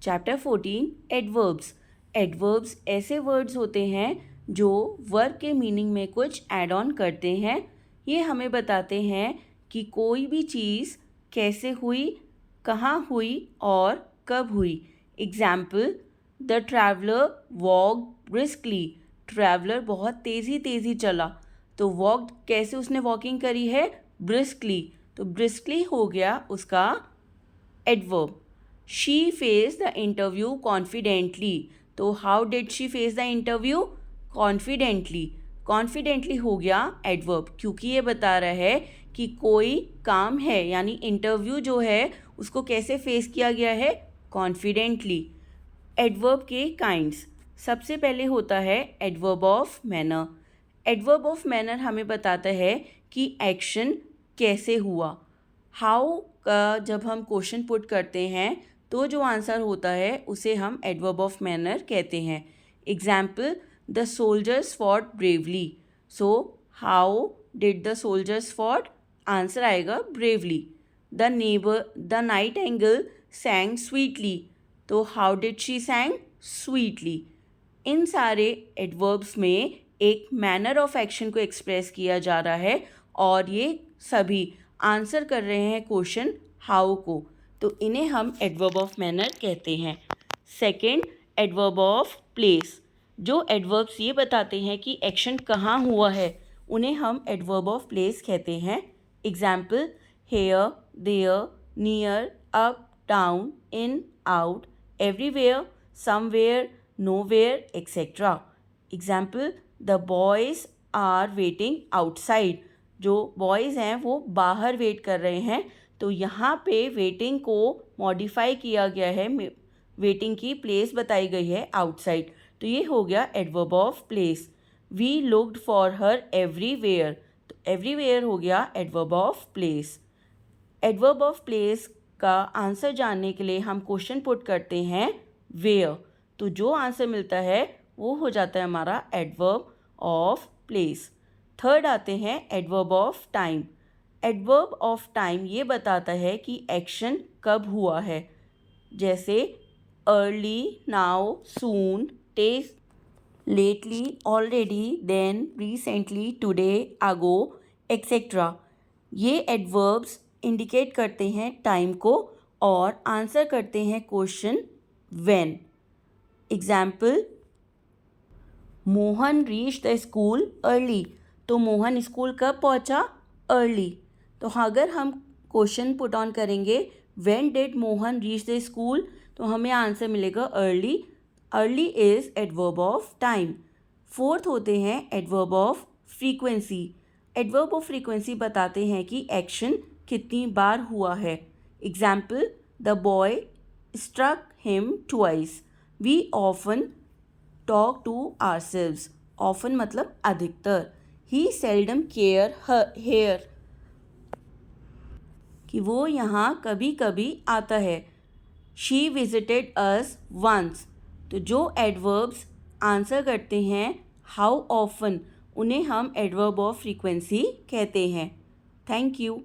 Chapter 14 adverbs. Adverbs ऐसे words होते हैं जो वर्ब के मीनिंग में कुछ ऐड ऑन करते हैं। ये हमें बताते हैं कि कोई भी चीज़ कैसे हुई, कहाँ हुई और कब हुई। Example, the traveller walked briskly. Traveller बहुत तेज़ी चला, तो वॉकड कैसे उसने वॉकिंग करी है, ब्रिस्कली। तो ब्रिस्कली हो गया उसका adverb. She face the interview confidently. तो how did she face the interview, confidently. Confidently हो गया एडवर्ब, क्योंकि ये बता रहा है कि कोई काम है, यानी इंटरव्यू जो है उसको कैसे फेस किया गया है, कॉन्फिडेंटली। एडवर्ब के काइंड्स, सबसे पहले होता है adverb of manner. Adverb of manner हमें बताता है कि एक्शन कैसे हुआ। हाउ का जब हम क्वेश्चन पुट करते हैं तो जो आंसर होता है उसे हम एडवर्ब ऑफ मैनर कहते हैं। Example, the soldiers fought bravely. So how did the soldiers fought, answer आएगा bravely. The nightingale sang sweetly. तो how did she sang, sweetly. इन सारे एडवर्ब्स में एक मैनर ऑफ एक्शन को एक्सप्रेस किया जा रहा है और ये सभी आंसर कर रहे हैं क्वेश्चन हाउ को, तो इन्हें हम एडवर्ब ऑफ मैनर कहते हैं। Second, adverb of place. जो एडवर्ब्स ये बताते हैं कि एक्शन कहाँ हुआ है उन्हें हम एडवर्ब ऑफ प्लेस कहते हैं। Example, here, there, near, up, down, in, out, everywhere, somewhere, nowhere, etcetera. Example, the boys are waiting outside. जो बॉयज़ हैं वो बाहर वेट कर रहे हैं, तो यहाँ पे वेटिंग को मॉडिफाई किया गया है, वेटिंग की प्लेस बताई गई है आउटसाइड, तो ये हो गया adverb of place. We looked for her everywhere, तो एवरीवेयर हो गया adverb of place. Adverb of place का आंसर जानने के लिए हम क्वेश्चन पुट करते हैं वेयर, तो जो आंसर मिलता है वो हो जाता है हमारा एडवर्ब ऑफ प्लेस। थर्ड आते हैं adverb of time. Adverb of time ये बताता है कि एक्शन कब हुआ है, जैसे early, now, soon, take, lately, already, then, recently, today, ago, et cetera. ये एडवर्ब्स इंडिकेट करते हैं टाइम को और आंसर करते हैं question when. Example, Mohan reach the school early. तो मोहन स्कूल कब पहुंचा, अर्ली। तो अगर हम क्वेश्चन पुट ऑन करेंगे when did Mohan reach the school, तो हमें आंसर मिलेगा early. Early is adverb of time. Fourth होते हैं adverb of frequency. Adverb of frequency बताते हैं कि एक्शन कितनी बार हुआ है। Example, the boy struck him twice. We often talk to ourselves. Often मतलब अधिकतर। ही सेल्डम केयर हेयर, कि वो यहाँ कभी कभी आता है। She visited us once. तो जो एडवर्ब्स आंसर करते हैं हाउ ऑफन, उन्हें हम एडवर्ब ऑफ फ्रीक्वेंसी कहते हैं। Thank you.